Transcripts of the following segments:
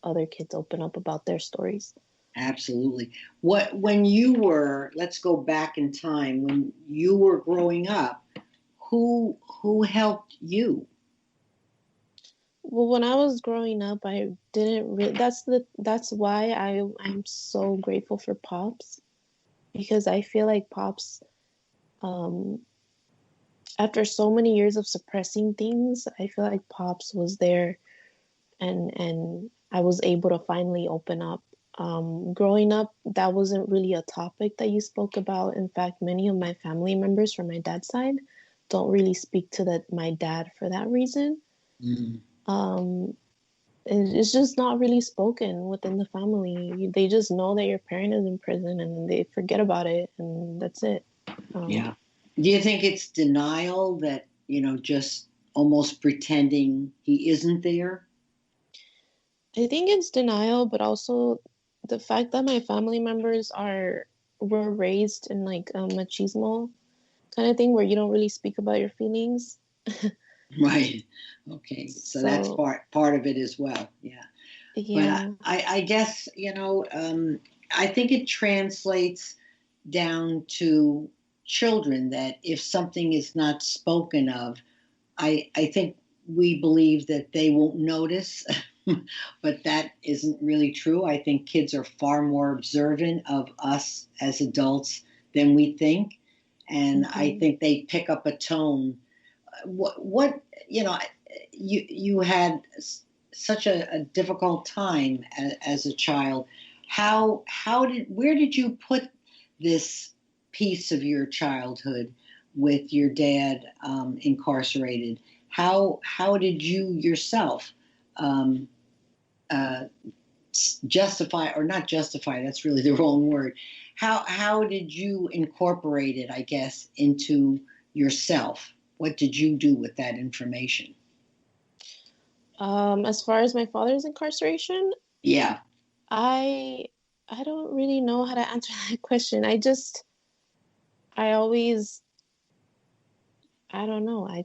other kids open up about their stories. Absolutely. When you were, let's go back in time, when you were growing up, who helped you? Well, when I was growing up, I didn't really. That's why I'm so grateful for Pops, because I feel like Pops, um, after so many years of suppressing things, I feel like Pops was there, and I was able to finally open up. Growing up, that wasn't really a topic that you spoke about. In fact, many of my family members from my dad's side don't really speak to my dad for that reason. Mm, Um, it's just not really spoken within the family. They just know that your parent is in prison and then they forget about it, and that's it. yeah. Do you think it's denial that, just almost pretending he isn't there? I think it's denial, but also the fact that my family members were raised in like a machismo kind of thing where you don't really speak about your feelings. Right. Okay. So that's So part of it as well. Yeah. But yeah, I guess, I think it translates down to children that if something is not spoken of, I think we believe that they won't notice, but that isn't really true. I think kids are far more observant of us as adults than we think. And I hmm think they pick up a tone. What you had such a difficult time as a child. Where did you put this piece of your childhood with your dad incarcerated? How did you yourself um, uh, justify, or not justify? That's really the wrong word. How did you incorporate it, I guess, into yourself? What did you do with that information? as far as my father's incarceration, Yeah, I I don't really know how to answer that question. I always I don't know. I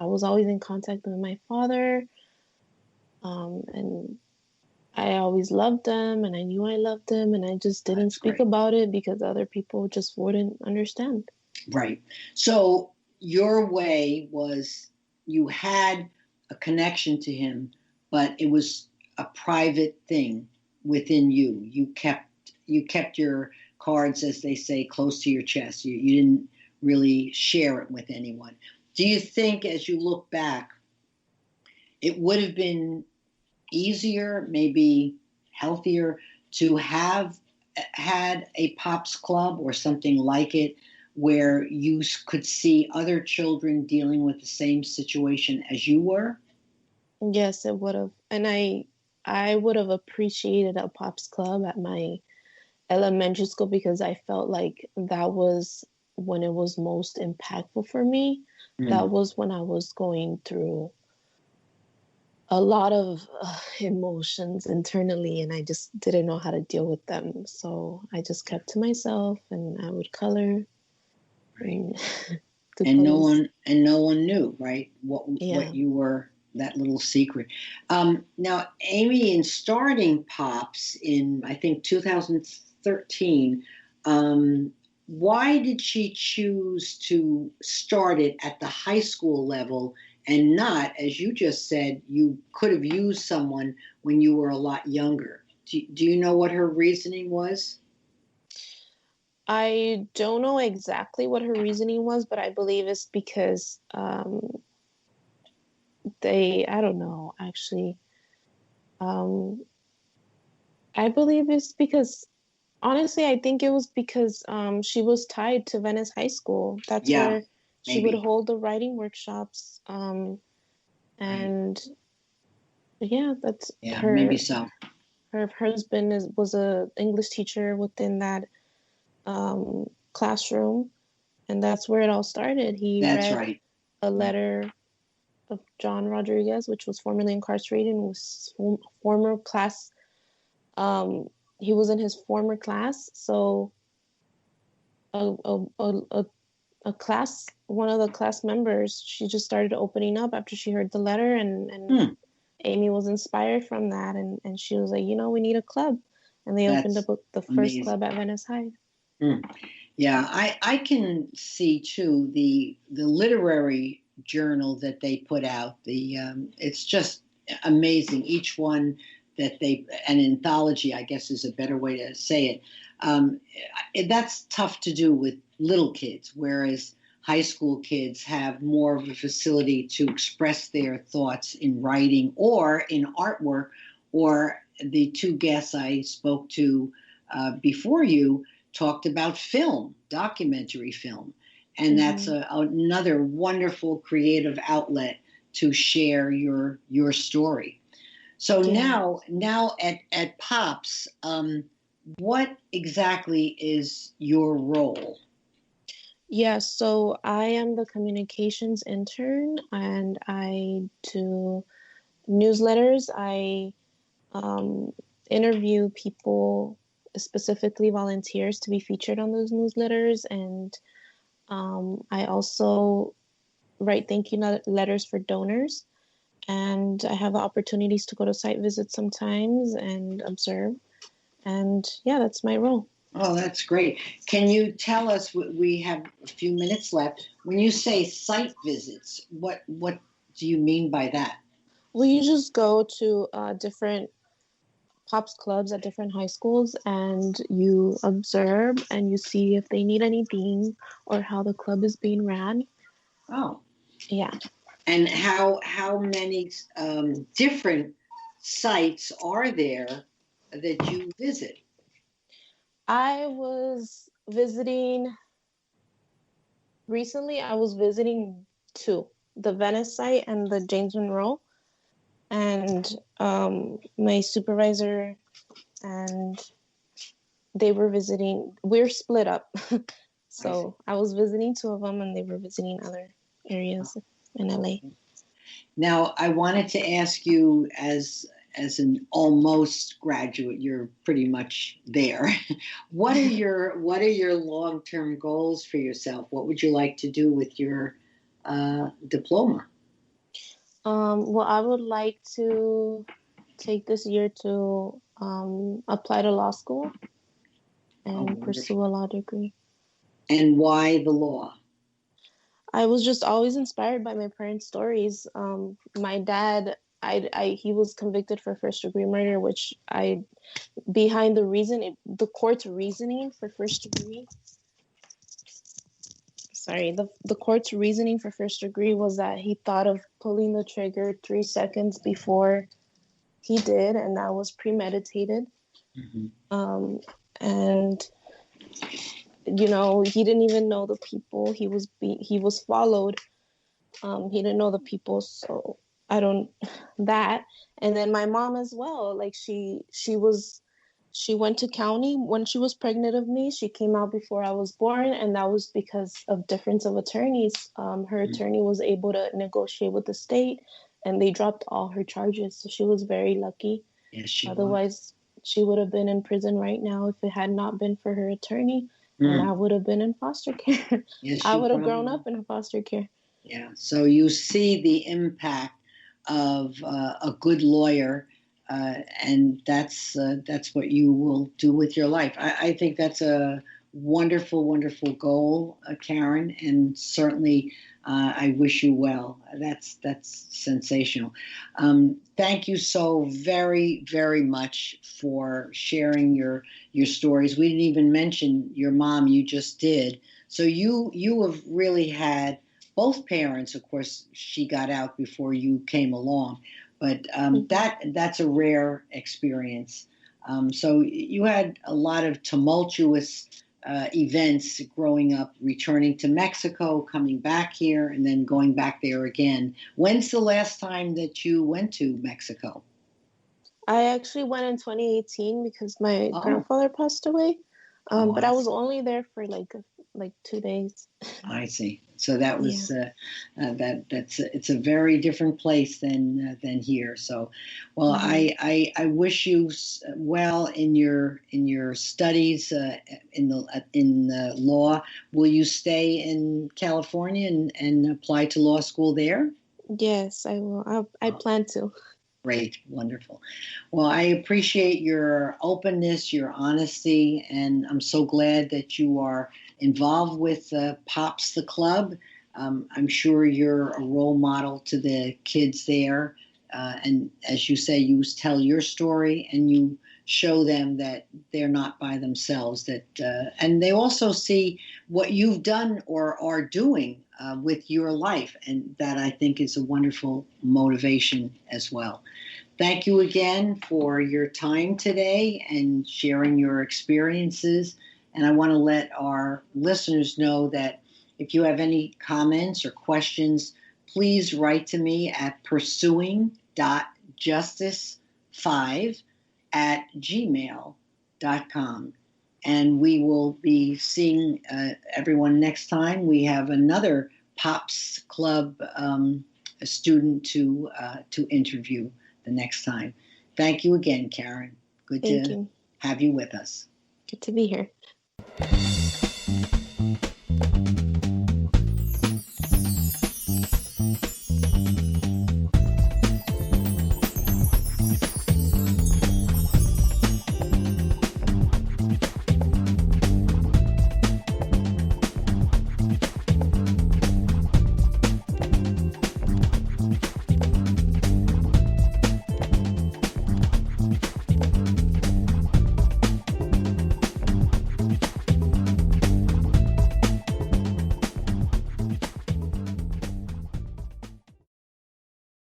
was always in contact with my father, and I always loved them, and I knew I loved them, and I just didn't that's speak great. about it because other people just wouldn't understand. Right. So your way was you had a connection to him, but it was a private thing within you. You kept your cards, as they say, close to your chest. You didn't really share it with anyone. Do you think, as you look back, it would have been easier, maybe healthier, to have had a pops club or something like it where you could see other children dealing with the same situation as you were? Yes, it would have, and I would have appreciated a pops club at my elementary school because I felt like that was when it was most impactful for me. That Mm, was when I was going through a lot of emotions internally, and I just didn't know how to deal with them. So I just kept to myself, and I would color right. and do And no puzzles. one and no one knew, right? What Yeah. you were, that little secret. Now, Amy, in starting Pops in I think 2013, why did she choose to start it at the high school level and not, as you just said, you could have used someone when you were a lot younger? Do you know what her reasoning was? I don't know exactly what her reasoning was, but I believe it's because I don't know, actually. Um, I believe it's because, honestly, I think it was because she was tied to Venice High School. That's Yeah, where she would maybe. hold the writing workshops. Right. And yeah, that's Yeah, maybe so. her husband was a English teacher within that classroom, and that's where it all started. He That's read right. a Yeah. letter of John Rodriguez, which was formerly incarcerated and was former class. Um, he was in his former class, so a, a, a, a, a one of the class members, she just started opening up after she heard the letter, and Hmm. Amy was inspired from that, and she was like, we need a club. And they opened That's up the first amazing. club at Venice High. Mm. Yeah, I can see too the literary journal that they put out. It's just amazing. Each one that an anthology, I guess, is a better way to say it. That's tough to do with little kids, whereas high school kids have more of a facility to express their thoughts in writing or in artwork. Or the two guests I spoke to before you talked about film, documentary film. And that's Hmm. another wonderful creative outlet to share your story. So Yeah. now at Pops, what exactly is your role? Yeah, so I am the communications intern, and I do newsletters. I um, interview people, specifically volunteers, to be featured on those newsletters. And I also write thank you letters for donors. And I have opportunities to go to site visits sometimes and observe. And yeah, that's my role. Oh, that's great. Can you tell us, we have a few minutes left, when you say site visits, what do you mean by that? Well, you just go to different pops clubs at different high schools, and you observe and you see if they need anything or how the club is being ran. Oh, Yeah. and how many different sites are there that you visit? I was visiting recently, I was visiting two, the Venice site and the James Monroe. And my supervisor and they were visiting, we're split up. I see. So I was visiting two of them and they were visiting other areas in LA. Okay. Now, I wanted to ask you, as an almost graduate, you're pretty much there. What are your long term goals for yourself? What would you like to do with your diploma? Well, I would like to take this year to apply to law school Oh, and wonderful! pursue a law degree. And why the law? I was just always inspired by my parents' stories. My dad, he was convicted for first degree murder, which behind the court's reasoning for first degree. Sorry, the court's reasoning for first degree was that he thought of pulling the trigger 3 seconds before he did, and that was premeditated. Hmm. Um, and he didn't even know the people he was followed. He didn't know the people, so I don't that. And then my mom as well, like she went to county when she was pregnant of me. She came out before I was born, and that was because of difference of attorneys. Her attorney was able to negotiate with the state, and they dropped all her charges, so she was very lucky. Yes, she was. Otherwise, she would have been in prison right now if it had not been for her attorney, and I Mm. would have been in foster care. Yes, I she would have probably grown was. up in foster care. Yeah. So you see the impact of a good lawyer, and that's what you will do with your life. I think that's a wonderful, wonderful goal, Karen, and certainly I wish you well. That's sensational. Thank you so very, very much for sharing your stories. We didn't even mention your mom. You just did. So you have really had both parents. Of course, she got out before you came along, but Mhm. that's a rare experience. So you had a lot of tumultuous events growing up, returning to Mexico, coming back here, and then going back there again. When's the last time that you went to Mexico? I actually went in 2018 because my Oh, grandfather passed away. oh, But I I was see. only there for like 2 days. I see. So that Yeah. was that's it's a very different place than here. So, well, Hmm. I wish you well in your studies in the law. Will you stay in California and apply to law school there? Yes, I will. I Oh, plan to. Great, wonderful. Well, I appreciate your openness, your honesty, and I'm so glad that you are involved with Pops the Club. I'm sure you're a role model to the kids there. And as you say, you tell your story and you show them that they're not by themselves. And they also see what you've done or are doing with your life, and that I think is a wonderful motivation as well. Thank you again for your time today and sharing your experiences. And I want to let our listeners know that if you have any comments or questions, please write to me at pursuing.justice5@gmail.com. And we will be seeing everyone next time. We have another Pops Club student to interview the next time. Thank you again, Karen. Good Thank to you. have you with us. Good to be here.